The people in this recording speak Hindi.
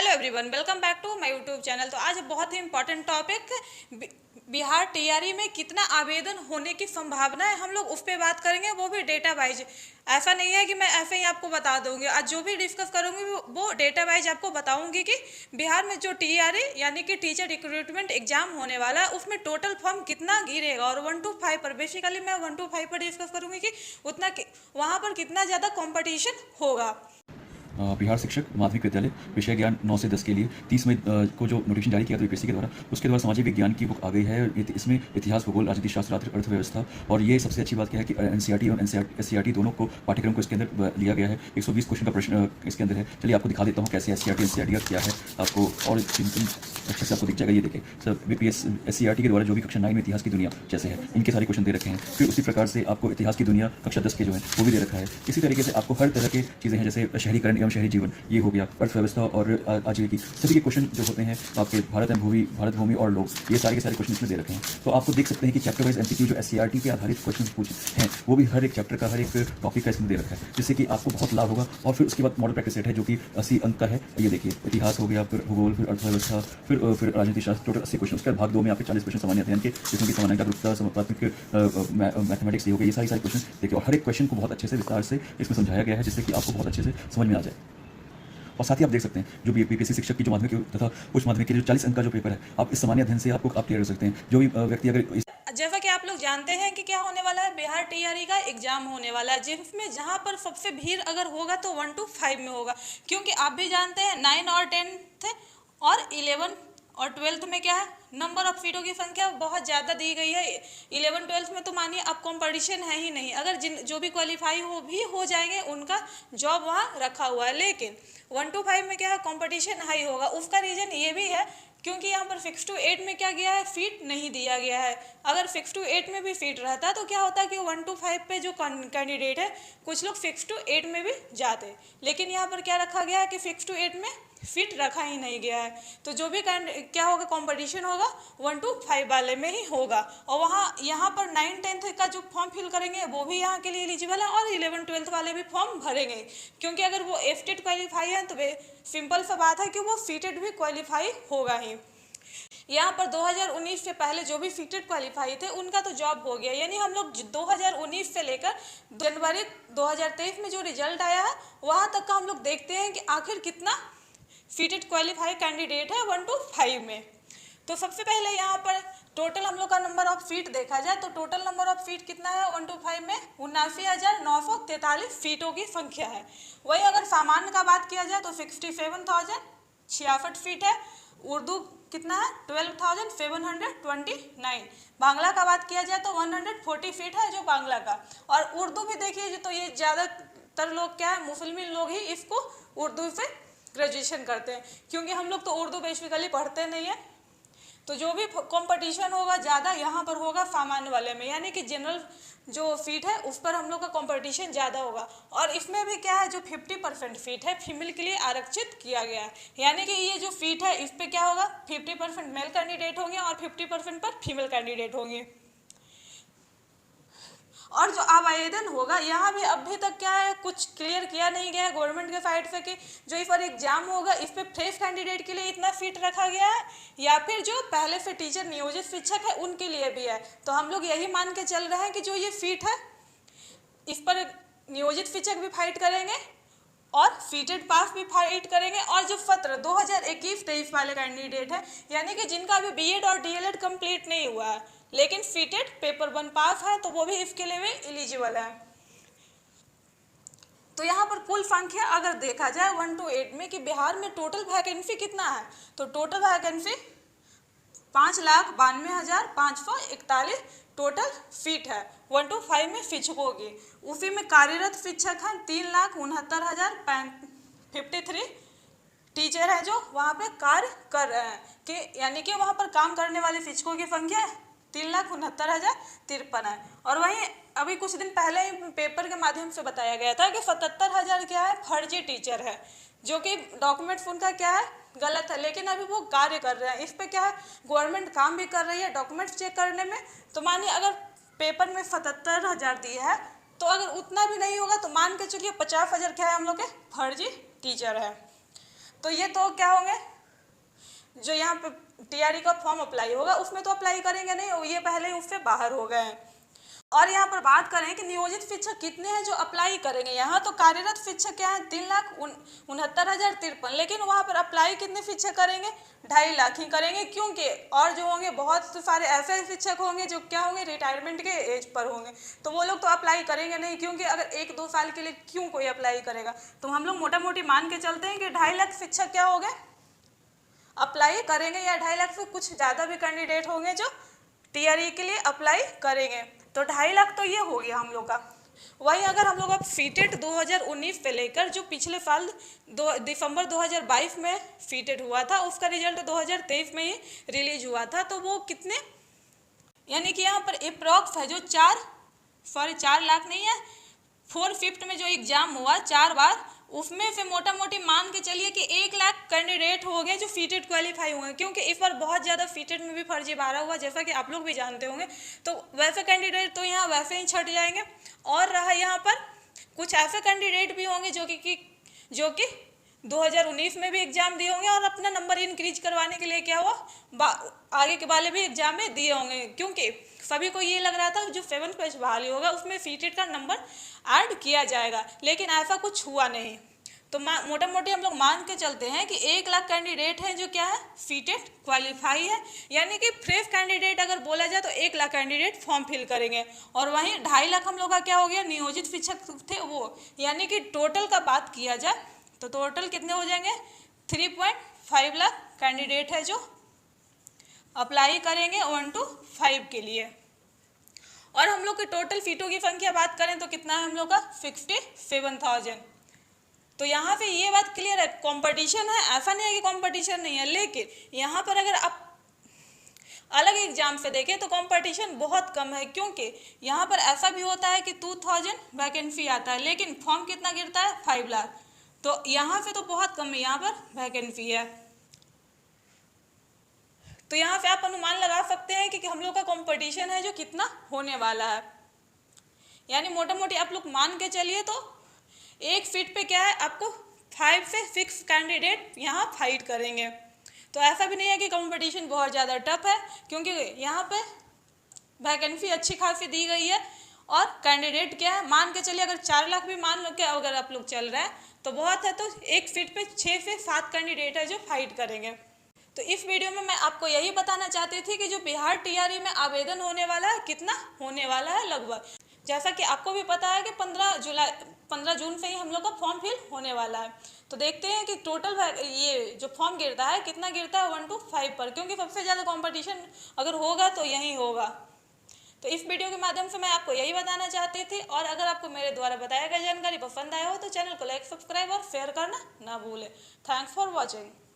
Hello everyone, welcome back to my YouTube channel. तो आज बहुत ही इंपॉर्टेंट टॉपिक बिहार टीआरई में कितना आवेदन होने की संभावना है, हम लोग उस पर बात करेंगे, वो भी डेटा वाइज। ऐसा नहीं है कि मैं ऐसे ही आपको बता दूंगी। आज जो भी डिस्कस करूंगी वो डेटा वाइज आपको बताऊंगी कि बिहार में जो टीआरई यानी कि टीचर रिक्रूटमेंट एग्जाम होने वाला है उसमें टोटल फॉर्म कितना गिरेगा। और 1 to 5 पर बेसिकली मैं 1 to 5 पर डिस्कस करूंगी कि उतना वहाँ पर कितना ज़्यादा कॉम्पिटिशन होगा। बिहार शिक्षक माध्यमिक विद्यालय विषय ज्ञान 9 से 10 के लिए 30 मई को जो नोटिफिकेशन जारी किया था यूपीएससी के द्वारा, उसके द्वारा सामाजिक विज्ञान की बुक आ गई है। इसमें इतिहास, भूगोल, राजनीति शास्त्र, अर्थव्यवस्था, और ये सबसे अच्छी बात क्या है कि एनसीईआरटी और एससीईआरटी दोनों को पाठ्यक्रम को इसके अंदर लिया गया है। 120 क्वेश्चन का प्रश्न इसके अंदर है। चलिए आपको दिखा देता हूँ कैसे एससीईआरटी का क्या है आपको, और अच्छे से आपको दिख जाएगा। ये देखिए सर, बीपीएस एससीईआरटी के द्वारा जो भी कक्षा 9 में इतिहास की दुनिया जैसे है, इनके सारे क्वेश्चन दे रखे हैं। फिर उसी प्रकार से आपको इतिहास की दुनिया कक्षा 10 के जो है वो भी दे रखा है। इसी तरीके से आपको हर तरह की चीज़ें हैं, जैसे शहरीकरण एवं शहरी जीवन, ये हो गया, अर्थव्यवस्था और आजीविका, सभी के क्वेश्चन जो होते हैं आपके भारत भूमि और लोग, ये सारे के सारे क्वेश्चन इसमें दे रखे हैं। तो आपको देख सकते हैं कि चैप्टर वाइज एमसीक्यू जो एससीईआरटी पे आधारित क्वेश्चन पूछे हैं, वो भी हर एक चैप्टर का, हर एक टॉपिक का इसमें दे रखा है, जिससे कि आपको बहुत लाभ होगा। और फिर उसके बाद मॉडल प्रैक्टिस सेट है जो कि 80 अंक का है। ये देखिए, इतिहास हो गया, फिर भूगोल, फिर अर्थव्यवस्था, फिर राजनीति शास्त्र, टोटल 80 क्वेश्चन। उसके बाद भाग 2 में आपके 40 क्वेश्चन सामान्य अध्ययन के, जिसमें कि सामान्य जागरूकता, प्राथमिक मैथमेटिक्स, ये हो गया, ये सारे क्वेश्चन देखिए। और हर एक क्वेश्चन को बहुत अच्छे से विस्तार से इसमें समझाया गया है, जिससे कि आपको बहुत अच्छे से समझ में आ जाए। और साथ ही आप देख सकते हैं जो बीपीएससी शिक्षक की जो माध्यमिक तथा उच्च माध्यमिक के जो 40 अंक का जो पेपर है, आप इस सामान्य अध्ययन से आप क्लियर कर सकते हैं। जो भी व्यक्ति अगर जैसा कि आप लोग जानते हैं कि क्या होने वाला है, बिहार टीआरई का एग्जाम होने वाला है, जिसमें जहां पर सबसे भीड़ अगर होगा तो 1 to 5 में होगा। क्योंकि आप भी जानते हैं 9 और 10 और 11 और 12th में क्या है, नंबर ऑफ सीटों की संख्या बहुत ज़्यादा दी गई है। 11 12th में तो मानिए अब कंपटीशन है ही नहीं, अगर जो भी क्वालिफाई हो जाएंगे उनका जॉब वहाँ रखा हुआ है। लेकिन 1 to 5 में क्या है, कंपटीशन हाई होगा। उसका रीज़न ये भी है क्योंकि यहाँ पर 6 to 8 में क्या गया है, सीट नहीं दिया गया है। अगर 6 to 8 में भी सीट रहता तो क्या होता कि 1 to 5 पे जो कैंडिडेट है, कुछ लोग 6 to 8 में भी जाते। लेकिन यहाँ पर क्या रखा गया है कि 6 to 8 में सीट रखा ही नहीं गया है। तो जो भी क्या होगा, कंपटीशन होगा 1 to 5 वाले में ही होगा। और यहाँ पर 9 10th का जो फॉर्म फिल करेंगे वो भी यहाँ के लिए एलिजिबल है, और 11 12th वाले भी फॉर्म भरेंगे। क्योंकि अगर वो एफटेड क्वालिफाई है तो सिंपल सा बात है कि वो सीटेड भी क्वालिफाई होगा ही। यहाँ पर 2019 से पहले जो भी सीटेड क्वालिफाई थे उनका तो जॉब हो गया, यानी हम लोग 2019 से लेकर जनवरी 2023 में जो रिजल्ट आया है वहाँ तक का हम लोग देखते हैं कि आखिर कितना सीटेड क्वालिफाई कैंडिडेट है 1 to 5 में। तो सबसे पहले यहाँ पर टोटल हम लोग का नंबर ऑफ सीट देखा जाए तो टोटल नंबर ऑफ सीट कितना है 1 to 5 में, 79,943 सीटों की संख्या है। वही अगर सामान्य का बात किया जाए तो 67,066 सीट है। उर्दू कितना है 12,729। बांग्ला का बात किया जाए तो 140 सीट है जो बांग्ला का। और उर्दू भी देखिए तो ये ज़्यादातर लोग क्या है, मुस्लिम लोग ही इसको उर्दू से ग्रेजुएशन करते हैं, क्योंकि हम लोग तो उर्दू बेसिकली पढ़ते नहीं है। तो जो भी कंपटीशन होगा ज़्यादा यहाँ पर होगा सामान्य वाले में, यानी कि जनरल जो सीट है उस पर हम लोग का कंपटीशन ज़्यादा होगा। और इसमें भी क्या है, जो 50% सीट है फीमेल के लिए आरक्षित किया गया है, यानी कि ये जो सीट है इस पर क्या होगा, 50% मेल कैंडिडेट होंगे और 50% पर फीमेल कैंडिडेट होंगे। और जो आवेदन होगा यहाँ भी अभी तक क्या है, कुछ क्लियर किया नहीं गया है गवर्नमेंट के साइड से कि जो इस पर एग्जाम होगा इस पर फ्रेश कैंडिडेट के लिए इतना सीट रखा गया है या फिर जो पहले से टीचर नियोजित शिक्षक है उनके लिए भी है। तो हम लोग यही मान के चल रहे हैं कि जो ये सीट है इस पर नियोजित शिक्षक भी फाइट करेंगे और सीटेड पास भी फाइट करेंगे। और जो सत्र 2021-23 वाले कैंडिडेट है, यानी कि जिनका अभी बीएड और डीएलएड कंप्लीट नहीं हुआ है लेकिन सीटेड पेपर 1 पास है, तो वो भी इसके लिए भी एलिजिबल है। तो यहाँ पर कुल संख्या अगर देखा जाए 1 to 8 में कि बिहार में टोटल वैकेंसी कितना है, तो टोटल वैकेंसी 5,92,541 टोटल सीट है 1 to 5 में शिक्षकों की। उसी में कार्यरत शिक्षक हैं 3,69,053 टीचर हैं जो वहाँ पे कार्य कर रहे हैं, कि यानी कि वहाँ पर काम करने वाले शिक्षकों की संख्या 3,69,053 है। और वहीं अभी कुछ दिन पहले ही पेपर के माध्यम से बताया गया था कि 77,000 क्या है, फर्जी टीचर है, जो कि डॉक्यूमेंट्स उनका क्या है, गलत है, लेकिन अभी वो कार्य कर रहे हैं। इस पे क्या है, गवर्नमेंट काम भी कर रही है डॉक्यूमेंट्स चेक करने में। तो मानिए अगर पेपर में 77,000 दिया है तो अगर उतना भी नहीं होगा तो मान के चलिए 50,000 क्या है हम लोग के फर्जी टीचर है। तो ये तो क्या होंगे, जो यहाँ पे टीआरई का फॉर्म अप्लाई होगा उसमें तो अप्लाई करेंगे नहीं, ये पहले ही उससे बाहर हो गए हैं। और यहाँ पर बात करें कि नियोजित शिक्षक कितने हैं जो अप्लाई करेंगे, यहाँ तो कार्यरत शिक्षक क्या है 3,69,053, लेकिन वहाँ पर अप्लाई कितने शिक्षक करेंगे, 2.5 लाख ही करेंगे, क्योंकि और जो होंगे बहुत सारे ऐसे शिक्षक होंगे जो क्या होंगे रिटायरमेंट के एज पर होंगे, तो वो लोग तो अप्लाई करेंगे नहीं, क्योंकि अगर 1-2 साल के लिए क्यों कोई अप्लाई करेगा। तो हम लोग मोटा मोटी मान के चलते हैं कि 2.5 लाख शिक्षक क्या हो गए अप्लाई करेंगे, या 2.5 लाख से कुछ ज़्यादा भी कैंडिडेट होंगे जो टीआरई के लिए अप्लाई करेंगे। तो 2.5 लाख तो ये हो गया हम लोग का। वही अगर हम लोग अब सीटेट 2019 से लेकर जो पिछले साल दिसंबर 2022 में सीटेट हुआ था उसका रिजल्ट 2023 में ही रिलीज हुआ था, तो वो कितने, यानी कि यहाँ पर अप्रॉक्स है जो 4 लाख नहीं है, 4/5 में जो एग्जाम हुआ 4 बार, उसमें से मोटा मोटी मान के चलिए कि 1 लाख कैंडिडेट हो गए जो सीटेट क्वालिफाई हुए, क्योंकि इस बार बहुत ज़्यादा सीटेट में भी फर्जीवाड़ा हुआ, जैसा कि आप लोग भी जानते होंगे। तो वैसे कैंडिडेट तो यहाँ वैसे ही छट जाएंगे। और रहा यहाँ पर कुछ ऐसे कैंडिडेट भी होंगे जो कि 2019 में भी एग्जाम दिए होंगे और अपना नंबर इंक्रीज करवाने के लिए क्या हुआ आगे के वाले भी एग्जाम में दिए होंगे, क्योंकि सभी को ये लग रहा था जो 7th पेज बहाली होगा उसमें सीटेट का नंबर ऐड किया जाएगा, लेकिन ऐसा कुछ हुआ नहीं। तो मोटा मोटी हम लोग मान के चलते हैं कि 1 लाख कैंडिडेट हैं जो क्या है सीटेट क्वालिफाई है, यानी कि फ्रेश कैंडिडेट अगर बोला जाए तो 1 लाख कैंडिडेट फॉर्म फिल करेंगे। और वहीं 2.5 लाख हम लोग का क्या हो गया नियोजित शिक्षक थे वो, यानी कि टोटल का बात किया जाए तो टोटल कितने हो जाएंगे 3.5 लाख कैंडिडेट है जो अप्लाई करेंगे 1 to 5 के लिए। और हम लोग के टोटल सीटों की संख्या बात करें तो कितना है हम लोग का 67,000। तो यहाँ पे ये बात क्लियर है, कंपटीशन है, ऐसा नहीं है कि कंपटीशन नहीं है, लेकिन यहाँ पर अगर आप अलग एग्जाम से देखें तो कंपटीशन बहुत कम है, क्योंकि यहाँ पर ऐसा भी होता है कि 2000 वैकेंसी आता है लेकिन फॉर्म कितना गिरता है 5 लाख, तो यहाँ से तो बहुत कम है यहाँ पर वैकेंसी है। तो यहाँ पे आप अनुमान लगा सकते हैं कि हम लोग का कंपटीशन है जो कितना होने वाला है, यानी मोटा मोटी आप लोग मान के चलिए तो एक सीट पे क्या है आपको 5 से 6 कैंडिडेट यहाँ फाइट करेंगे। तो ऐसा भी नहीं है कि कंपटीशन बहुत ज़्यादा टफ है, क्योंकि यहाँ पे वैकेंसी अच्छी खासी दी गई है और कैंडिडेट क्या है मान के चलिए अगर 4 लाख भी मान लो कि अगर आप लोग चल रहे हैं तो बहुत है, तो एक सीट पे 6 से 7 कैंडिडेट है जो फाइट करेंगे। तो इस वीडियो में मैं आपको यही बताना चाहती थी कि जो बिहार टीआरई में आवेदन होने वाला है कितना होने वाला है लगभग, जैसा कि आपको भी पता है कि 15 जून से ही हम लोग का फॉर्म फिल होने वाला है। तो देखते हैं कि टोटल ये जो फॉर्म गिरता है कितना गिरता है 1 to 5 पर, क्योंकि सबसे ज़्यादा कंपटीशन अगर होगा तो यही होगा। तो इस वीडियो के माध्यम से मैं आपको यही बताना चाहती थी, और अगर आपको मेरे द्वारा बताया गया जानकारी पसंद आया हो तो चैनल को लाइक सब्सक्राइब और शेयर करना ना भूलें। Thanks for watching.